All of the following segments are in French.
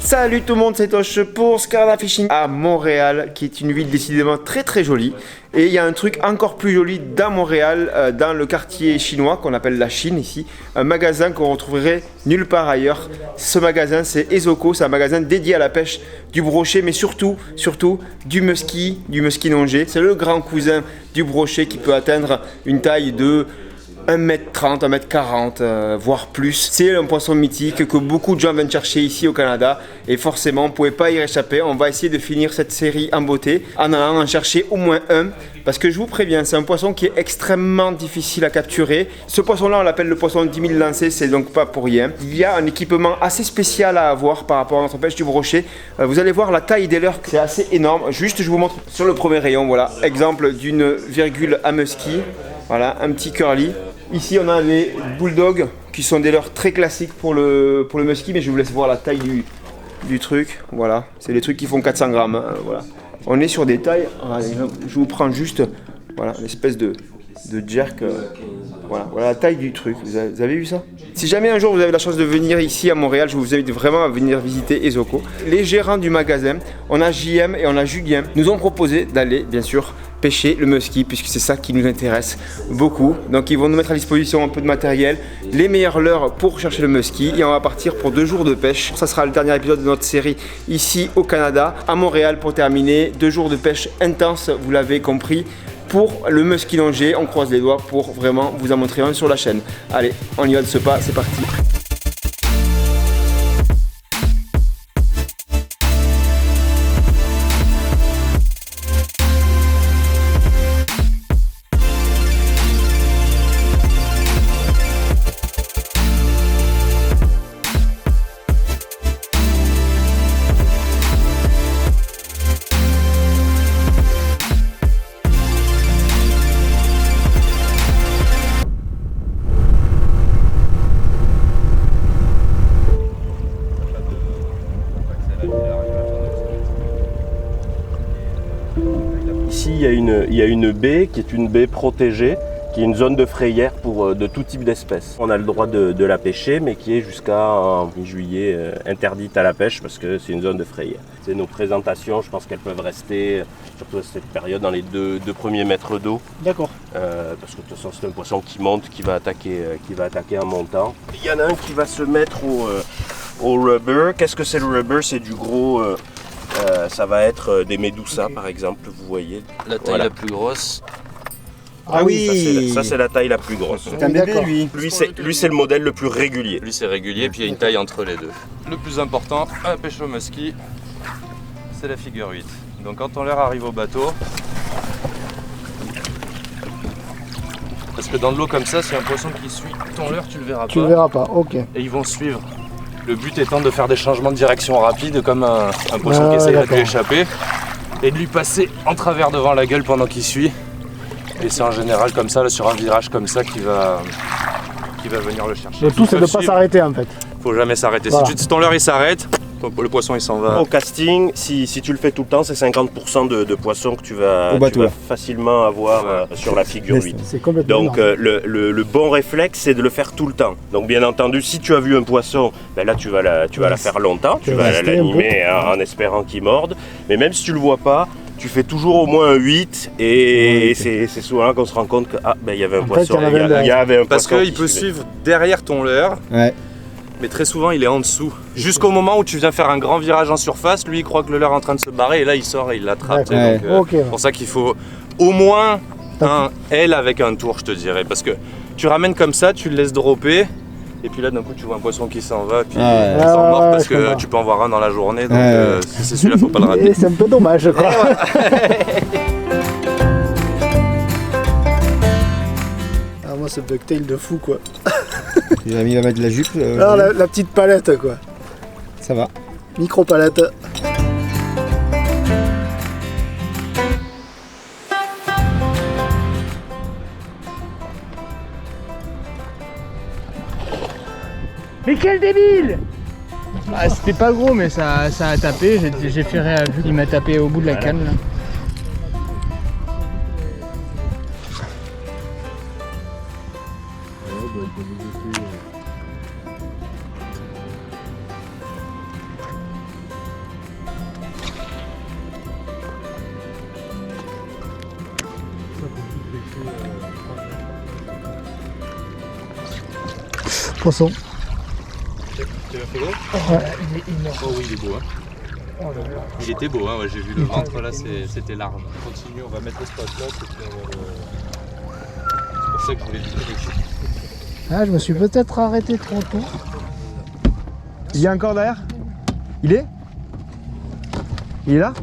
Salut tout le monde, c'est Tosh pour Scarada Fishing à Montréal, qui est une ville décidément très très jolie. Et il y a un truc encore plus joli dans Montréal, dans le quartier chinois qu'on appelle la Chine ici. Un magasin qu'on retrouverait nulle part ailleurs. Ce magasin c'est Ezoko, c'est un magasin dédié à la pêche du brochet, mais surtout du musky nongé. C'est le grand cousin du brochet qui peut atteindre une taille de 1m30, 1m40, voire plus. C'est un poisson mythique que beaucoup de gens viennent chercher ici au Canada et forcément on ne pouvait pas y échapper. On va essayer de finir cette série en beauté en allant en chercher au moins un, parce que je vous préviens, c'est un poisson qui est extrêmement difficile à capturer. Ce poisson là on l'appelle le poisson 10 000 lancés, c'est donc pas pour rien. Il y a un équipement assez spécial à avoir par rapport à notre pêche du brochet. Vous allez voir la taille des leurres, c'est assez énorme. Juste je vous montre sur le premier rayon, voilà, exemple d'une virgule à musky. Voilà, un petit curly. Ici, on a les bulldogs qui sont des leurres très classiques pour le musky, mais je vous laisse voir la taille du truc. Voilà, c'est des trucs qui font 400 grammes. Hein, voilà. On est sur des tailles. Je vous prends juste voilà, l'espèce de jerk. Voilà la taille du truc. Vous avez vu ça? Si jamais un jour vous avez la chance de venir ici à Montréal, je vous invite vraiment à venir visiter Ezoko. Les gérants du magasin, on a JM et on a Julien, nous ont proposé d'aller, bien sûr, pêcher le musky, puisque c'est ça qui nous intéresse beaucoup. Donc ils vont nous mettre à disposition un peu de matériel, les meilleures leurres pour chercher le musky, et on va partir pour 2 jours de pêche. Ça sera le dernier épisode de notre série ici au Canada, à Montréal pour terminer. 2 jours de pêche intense, vous l'avez compris. Pour le musky nongé, on croise les doigts pour vraiment vous en montrer un sur la chaîne. Allez, on y va de ce pas, c'est parti. Ici, il y a une baie qui est une baie protégée, qui est une zone de frayère pour de tout type d'espèces. On a le droit de la pêcher, mais qui est jusqu'à mi-juillet interdite à la pêche parce que c'est une zone de frayère. C'est nos présentations, je pense qu'elles peuvent rester, surtout à cette période, dans les deux premiers mètres d'eau. D'accord. Parce que de toute façon, c'est un poisson qui monte, qui va attaquer en montant. Il y en a un qui va se mettre au rubber. Qu'est-ce que c'est le rubber? C'est du gros... ça va être des médusas, par exemple, vous voyez. La taille la plus grosse. Ah oui, ça c'est la taille la plus grosse. C'est un bébé lui. Lui c'est le modèle le plus régulier. Lui c'est régulier, puis il y a une taille entre les deux. Le plus important à la pêche au musky, c'est la figure 8. Donc quand ton leurre arrive au bateau, parce que dans de l'eau comme ça, si un poisson qui suit ton leurre, tu le verras pas. Tu le verras pas, ok. Et ils vont suivre. Le but étant de faire des changements de direction rapides, comme un poisson qui essaye de lui échapper, et de lui passer en travers devant la gueule pendant qu'il suit. Et c'est en général comme ça, là, sur un virage comme ça, qui va venir le chercher. Le tout c'est de ne pas s'arrêter en fait. Faut jamais s'arrêter. Voilà. Si ton leurre il s'arrête, le poisson il s'en va. Au casting, si tu le fais tout le temps, c'est 50% de poissons que tu vas facilement avoir sur la figure 8. C'est complètement Donc le bon réflexe, c'est de le faire tout le temps. Donc bien entendu, si tu as vu un poisson, ben là tu vas la faire longtemps, tu vas l'animer en espérant qu'il morde. Mais même si tu le vois pas, tu fais toujours au moins un 8 et c'est souvent là qu'on se rend compte que il y avait un poisson. Il y avait un Parce qu'il peut suivre derrière ton leurre. Ouais. Mais très souvent il est en dessous. Jusqu'au moment où tu viens faire un grand virage en surface, lui il croit que le leurre est en train de se barrer et là il sort et il l'attrape. Ouais. C'est pour ça qu'il faut au moins un L avec un tour, je te dirais. Parce que tu ramènes comme ça, tu le laisses dropper. Et puis là d'un coup tu vois un poisson qui s'en va, puis il s'en mord parce que tu peux en voir un dans la journée. Donc si c'est celui-là, faut pas le rater. C'est un peu dommage quoi. Moi ce bucktail de fou quoi. Les amis va mettre de la jupe. Alors la petite palette quoi. Ça va. Micro palette. Mais quel débile! Ah, c'était pas gros mais ça a tapé, j'ai ferré à vue qu'il m'a tapé au bout de la canne là. Poisson. Tu l'as fait gros? Ouais. Il est énorme. Oh oui, il est beau. Hein. Oh là là. Il était beau, hein. Ouais, j'ai vu le ventre là, c'était large. On continue, on va mettre le spot là. C'est pour ça que je voulais dire ici. Ah, je me suis peut-être arrêté trop tôt. Il y a encore derrière? Il est là?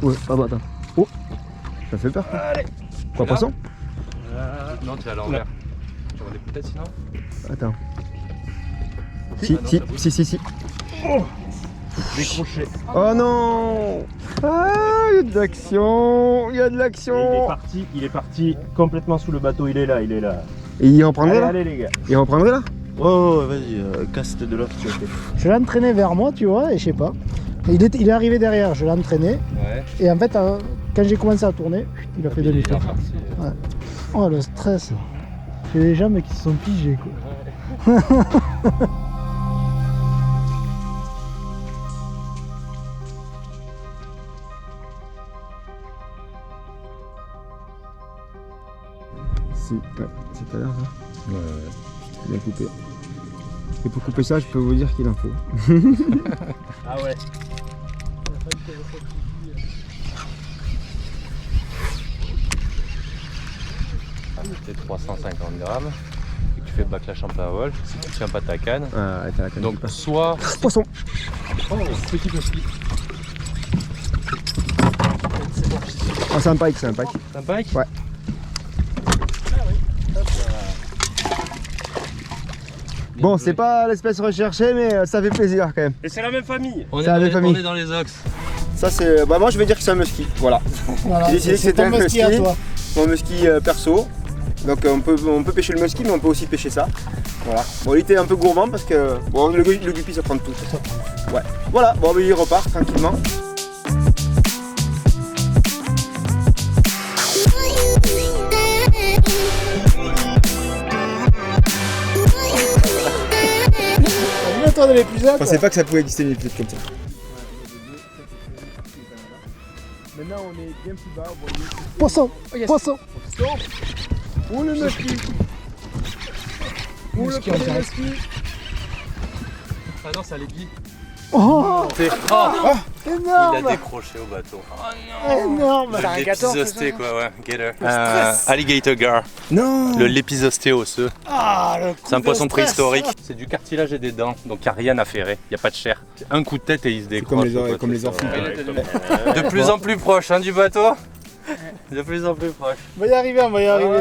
Ouais, ah bah attends. Oh, ça fait peur. Allez. Quoi, poisson? Non, tu es à l'envers. Tu aurais des peut-être sinon? Attends. Ah non, Si. Oh, décroché. Oh non! Ah, il y a de l'action! Il y a de l'action! Il est parti complètement sous le bateau, il est là. Et il reprendrait là? Allez les gars. Il reprendrait là? Oh, vas-y, casse de l'autre côté. Je l'ai entraîné vers moi, tu vois, et je sais pas. Il est arrivé derrière, je l'ai entraîné. Ouais. Et en fait, quand j'ai commencé à tourner, il a fait Il est demi-tour. reparti. Ouais. Oh, le stress. J'ai les jambes qui se sont pigées, quoi. Si, ouais, c'est à l'heure ça. Ouais. Bien coupé. Et pour couper ça, je peux vous dire qu'il en faut. Ah ouais. C'est 350 grammes. Et que tu fais backlash en plein vol. Si tu tiens pas ta canne. Ah, t'as la canne. Donc soit. Poisson! Oh, petit musky. Ah, c'est un pike, c'est un pike. Un pike? Ouais. Bon, c'est pas l'espèce recherchée, mais ça fait plaisir quand même. Et c'est la même famille. On Ça avait famille. est dans les ox. Ça, c'est. Bah, moi, je vais dire que c'est un musky. Voilà. Voilà, J'ai décidé que c'était un ton musky à musky. toi. Mon musky perso. Donc, on peut pêcher le musky, mais on peut aussi pêcher ça. Voilà. Bon, il était un peu gourmand parce que. Bon, le guppy, ça prend tout. Ouais. Voilà, bon, il repart tranquillement. Toi de l'épisode. Je pensais pas que ça pouvait exister une épisode comme ça. Maintenant on est bien plus bas. Poisson. Oh, yes. Poisson. Oh le musky! Oh, le premier musky. Ah non, ça les dit. Oh, Oh, il énorme. a décroché au bateau. Énorme. C'est un Le gator, lépisosté quoi, ouais. Gator. Alligator gar. Non! Le lépisosté osseux. Ah, le coup C'est un de poisson stress. préhistorique. C'est du cartilage et des dents, donc il n'y a rien à ferrer, il n'y a pas de chair. Un coup de tête et il se décroche. comme les orphelins. De plus en plus proche hein, du bateau. De plus en plus proche. On va y arriver, on va y arriver.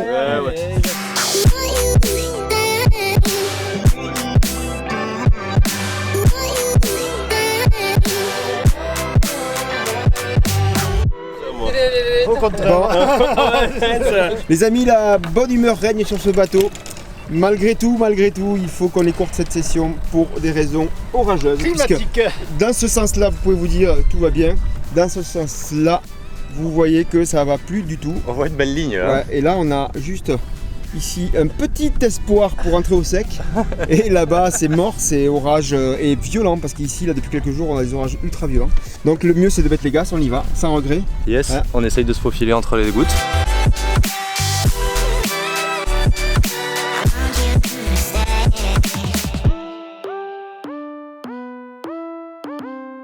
Au contraire. Les amis, la bonne humeur règne sur ce bateau. Malgré tout, il faut qu'on écourte cette session pour des raisons orageuses. Puisque Climatique. dans ce sens-là, vous pouvez vous dire tout va bien. Dans ce sens-là, vous voyez que ça va plus du tout. On voit une belle ligne là. Ouais, et là, on a juste ici un petit espoir pour entrer au sec. Et là-bas, c'est mort, c'est orage et violent parce qu'ici, là, depuis quelques jours, on a des orages ultra violents. Donc le mieux, c'est de mettre les gaz, on y va, sans regret. Yes, Ouais. on essaye de se faufiler entre les gouttes.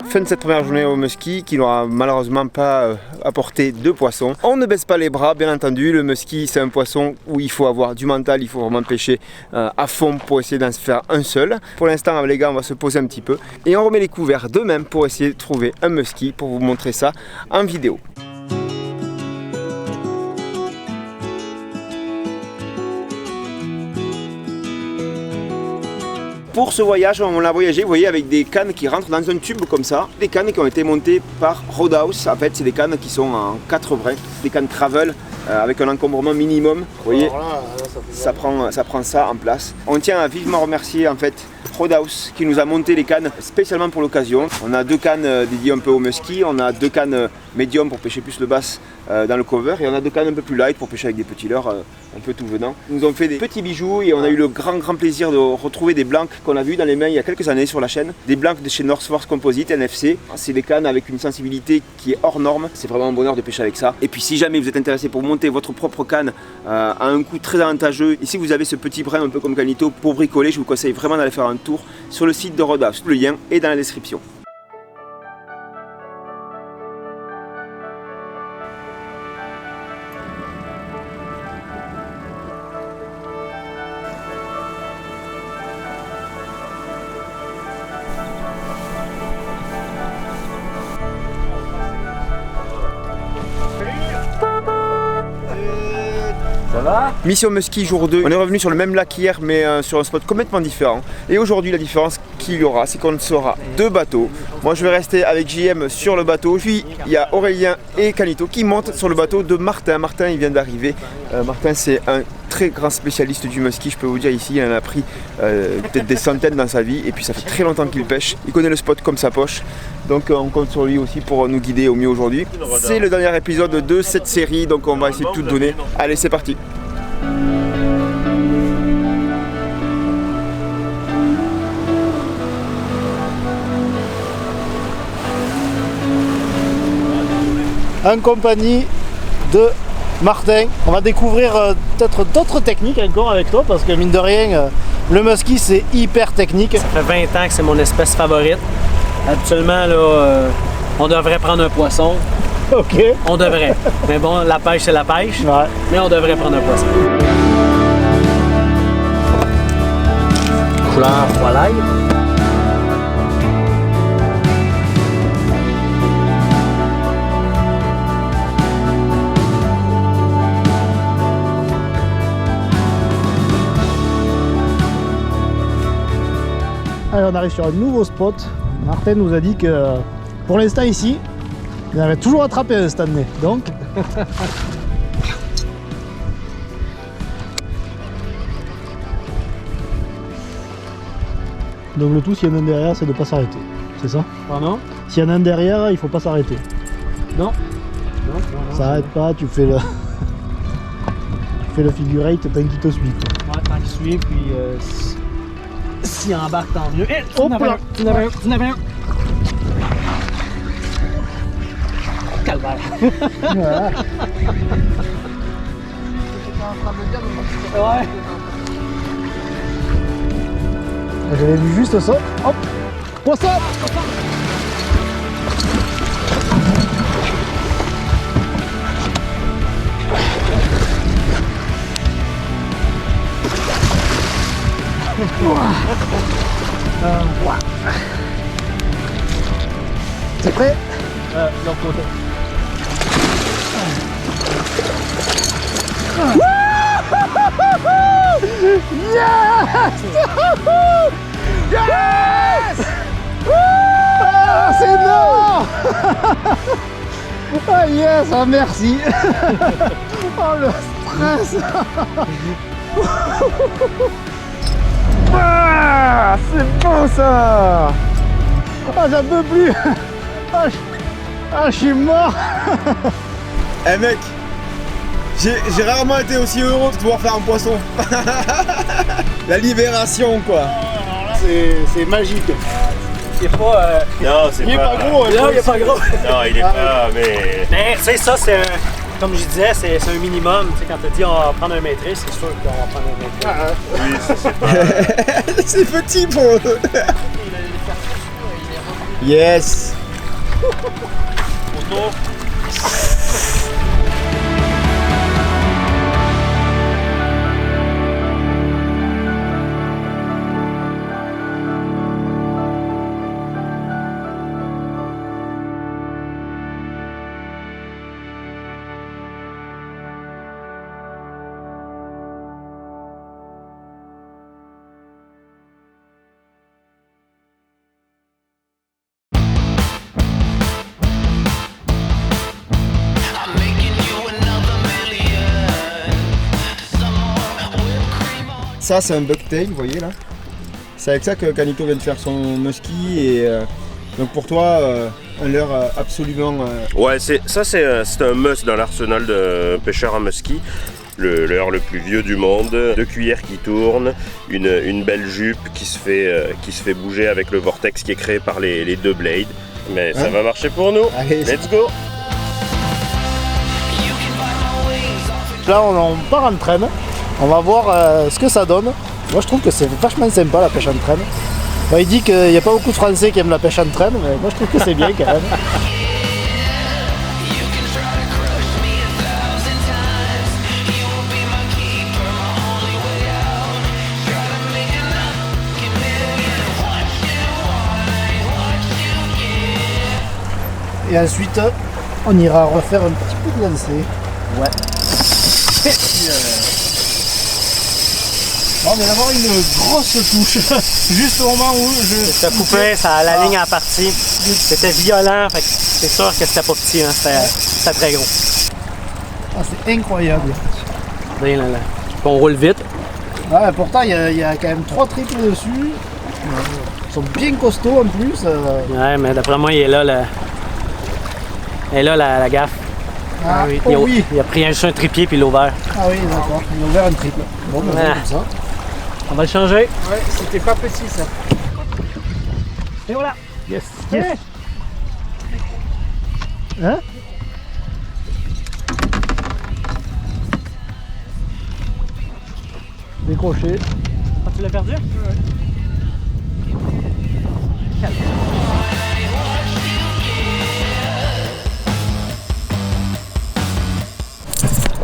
Fin de cette première journée au musky qui n'aura malheureusement pas apporté de poissons. On ne baisse pas les bras, bien entendu. Le musky, c'est un poisson où il faut avoir du mental, il faut vraiment pêcher à fond pour essayer d'en se faire un seul. Pour l'instant, les gars, on va se poser un petit peu et on remet les couverts demain pour essayer de trouver un musky pour vous montrer ça en vidéo. Pour ce voyage, on l'a voyagé, vous voyez, avec des cannes qui rentrent dans un tube comme ça. Des cannes qui ont été montées par Roadhouse. En fait, c'est des cannes qui sont en 4 brins, des cannes travel avec un encombrement minimum. Vous voyez, ça prend ça en place. On tient à vivement remercier en fait Roadhouse qui nous a monté les cannes spécialement pour l'occasion. On a 2 cannes dédiées un peu au musky, on a 2 cannes médium pour pêcher plus le bass dans le cover. Et on a deux cannes un peu plus light pour pêcher avec des petits leurres un peu tout venant. Ils nous ont fait des petits bijoux et on a eu le grand plaisir de retrouver des blancs qu'on a vus dans les mains il y a quelques années sur la chaîne. Des blancs de chez North Force Composite NFC. C'est des cannes avec une sensibilité qui est hors norme. C'est vraiment un bonheur de pêcher avec ça. Et puis si jamais vous êtes intéressé pour monter votre propre canne à un coût très avantageux, ici vous avez ce petit brin un peu comme Canito pour bricoler. Je vous conseille vraiment d'aller faire un tour sur le site de Rodas. Le lien est dans la description. Ça va? Mission Musky jour 2, on est revenu sur le même lac qu'hier mais sur un spot complètement différent. Et aujourd'hui la différence qu'il y aura, c'est qu'on sera deux bateaux. Moi je vais rester avec JM sur le bateau, puis il y a Aurélien et Canito qui montent sur le bateau de Martin. Martin il vient d'arriver, Martin c'est un très grand spécialiste du musky, je peux vous dire ici, il en a pris peut-être des centaines dans sa vie et puis ça fait très longtemps qu'il pêche, il connaît le spot comme sa poche. Donc on compte sur lui aussi pour nous guider au mieux aujourd'hui. C'est le dernier épisode de cette série, donc on va essayer de tout donner. Allez c'est parti. En compagnie de Martin, on va découvrir peut-être d'autres techniques encore avec toi parce que mine de rien, le musky c'est hyper technique. Ça fait 20 ans que c'est mon espèce favorite. Actuellement, là, on devrait prendre un poisson. Ok. On devrait. Mais bon, la pêche, c'est la pêche. Ouais. Mais on devrait prendre un poisson. Couleur volaille. Allez, on arrive sur un nouveau spot. Martin nous a dit que pour l'instant ici, il avait toujours attrapé un cette année. Donc, le tout, s'il y en a un derrière, c'est de ne pas s'arrêter. C'est ça? Pardon? S'il y en a un derrière, il faut pas s'arrêter. Non. Ça arrête pas, tu fais le. Tu fais le figure eight tant qu'il te suit. Ouais, tant qu'il suit, puis s'il embarque, tant mieux. Eh, Hop là. Tu n'avais un. Calvaire. Voilà. Ouais. J'avais vu juste ça. Hop! Poisson! C'est prêt? De l'autre côté. Yes! Yes! Ah, c'est non! Ah yes, ah merci! Oh le stress! Ah, c'est bon ça! Ah j'en peux plus! Ah je suis mort! Eh mec, j'ai rarement été aussi heureux de pouvoir faire un poisson. La libération quoi. C'est magique. C'est pas. Non, c'est Il est pas gros, Non, il est pas gros. Non, il est pas, mais. Mais tu sais, ça, c'est un. Comme je disais, c'est un minimum. Tu sais, quand tu dis on va prendre un maîtrise, c'est sûr qu'on va prendre un maîtrise. Oui, ça c'est pas. C'est petit pour eux. Yes. Ça c'est un bucktail, vous voyez là. C'est avec ça que Canito vient de faire son musky et donc pour toi Un leurre absolument... Ouais, c'est un must dans l'arsenal de pêcheur à musky. Le leurre le plus vieux du monde, 2 cuillères qui tournent, une belle jupe qui se fait bouger avec le vortex qui est créé par les 2 blades. Mais ça va marcher pour nous. Allez, let's go! Là on part en traîne, on va voir ce que ça donne. Moi je trouve que c'est vachement sympa la pêche en traîne. Bon, il dit qu'il n'y a pas beaucoup de Français qui aiment la pêche en traîne, mais moi je trouve que c'est bien quand même. Et ensuite on ira refaire un petit peu de lancer. Ouais. On vient d'avoir une grosse touche, juste au moment où Ça coupait, ça a la ligne en partie. C'était violent, fait que c'est sûr que c'était pas petit, hein, c'était très gros. Ah, c'est incroyable. Bien là. On roule vite. Ouais, pourtant il y a quand même 3 triples dessus. Ils sont bien costauds en plus. Ouais, mais d'après moi, il est là, la gaffe. Ah, oui. oh oui. Il a pris un tripied puis il l'a ouvert. Ah oui, d'accord. Il a ouvert un triple. Bon, ben Ah. comme ça. On va le changer. Ouais, c'était pas petit ça. Et voilà. Yes, yes. Hein? Décroché. Ah, tu l'as perdu? Ouais.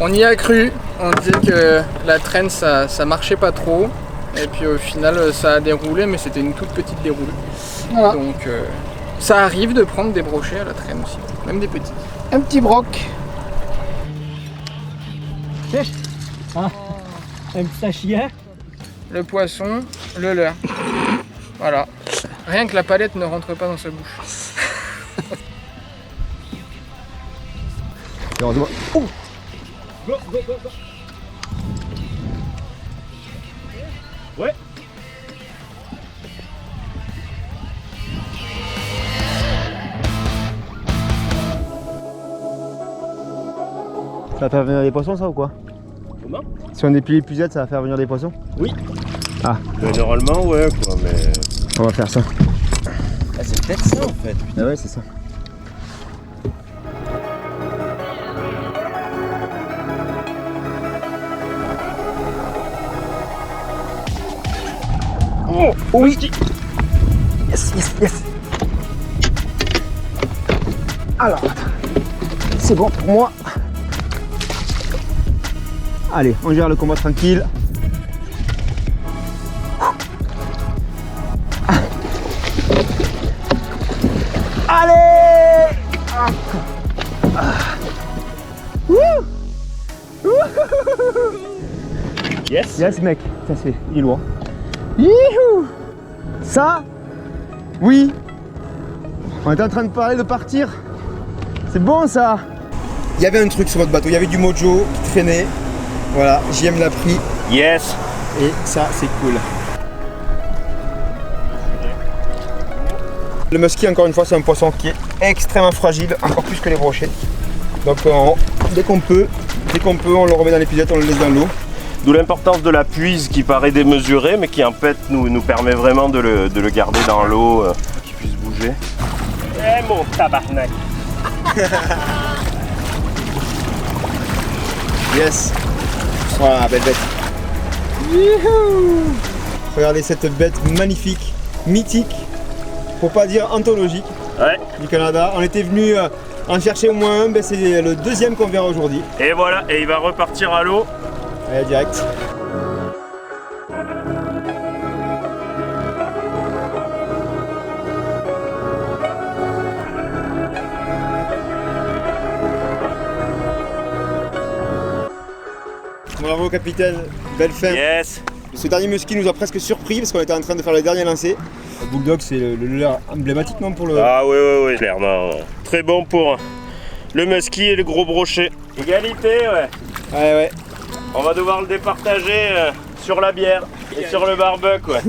On y a cru, on disait que la traîne ça marchait pas trop. Et puis au final ça a déroulé, mais c'était une toute petite déroulée. Voilà. Donc ça arrive de prendre des brochets à la traîne aussi, même des petits. Un petit broc. Un petit achillet. Le poisson, le leurre. Voilà. Rien que la palette ne rentre pas dans sa bouche. Oh, Ouais. ça va faire venir des poissons ça ou quoi? Comment? Si on déplie l'épuisette, ça va faire venir des poissons? Oui. Ah. Mais normalement, ouais, quoi, mais... On va faire ça. Ah, c'est peut-être ça, en fait. Ah ouais, c'est ça. Oh, oui. Yes, yes, yes. Alors, c'est bon pour moi. Allez, on gère le combat tranquille. Allez! Yes. Yes mec, ça c'est, il est loin. Youhou! Ça, oui. On était en train de parler de partir. C'est bon ça. Il y avait un truc sur votre bateau, il y avait du mojo qui traînait. Voilà, JM l'a pris Yes. et ça c'est cool. Le musky, encore une fois, c'est un poisson qui est extrêmement fragile, encore plus que les brochets. Donc dès qu'on peut, on le remet dans l'épuisette, on le laisse dans l'eau. D'où l'importance de la puise qui paraît démesurée, mais qui en fait nous permet vraiment de le garder dans l'eau, qu'il puisse bouger. Eh mon tabarnak! Yes. Voilà, belle bête. Youhou. Regardez cette bête magnifique, mythique, pour pas dire anthologique, Ouais. du Canada. On était venu en chercher au moins un, ben c'est le deuxième qu'on verra aujourd'hui. Et voilà, et il va repartir à l'eau. Allez, direct. Bravo capitaine, belle fin. Yes. Ce dernier musky nous a presque surpris parce qu'on était en train de faire le dernier lancer. Le Bulldog c'est le leurre emblématique non pour le... Ah oui, clairement. Très bon pour le musky et le gros brochet. Égalité, ouais. Ouais. On va devoir le départager sur la bière et sur le barbecue, ouais.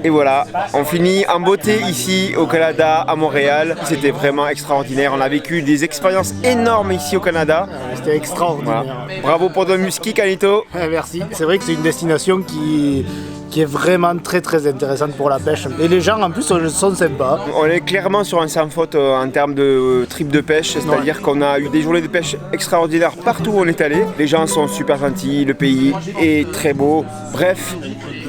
Et voilà, on finit en beauté ici au Canada, à Montréal. C'était vraiment extraordinaire. On a vécu des expériences énormes ici au Canada. C'était extraordinaire. Voilà. Bravo pour ton musky, Canito. Merci. C'est vrai que c'est une destination qui est vraiment très très intéressante pour la pêche. Et les gens en plus sont sympas. On est clairement sur un sans faute en termes de trip de pêche, c'est-à-dire qu'on a eu des journées de pêche extraordinaires partout où on est allé. Les gens sont super gentils, le pays est très beau. Bref,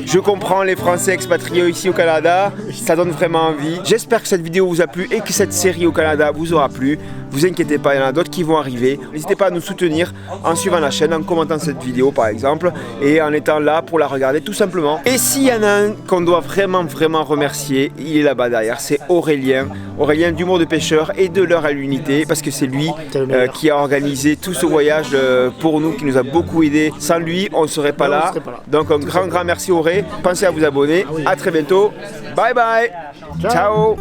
je comprends les Français expatriés ici au Canada, ça donne vraiment envie. J'espère que cette vidéo vous a plu et que cette série au Canada vous aura plu. Vous inquiétez pas, il y en a d'autres qui vont arriver. N'hésitez pas à nous soutenir en suivant la chaîne, en commentant cette vidéo par exemple, et en étant là pour la regarder tout simplement. Et s'il y en a un qu'on doit vraiment remercier, il est là-bas derrière, c'est Aurélien. Aurélien d'Humour de Pêcheur et de l'heure à l'unité, parce que c'est lui qui a organisé tout ce voyage pour nous, qui nous a beaucoup aidé. Sans lui, on ne serait pas là. Donc un grand merci Auré. Pensez à vous abonner. À très bientôt. Bye bye. Ciao.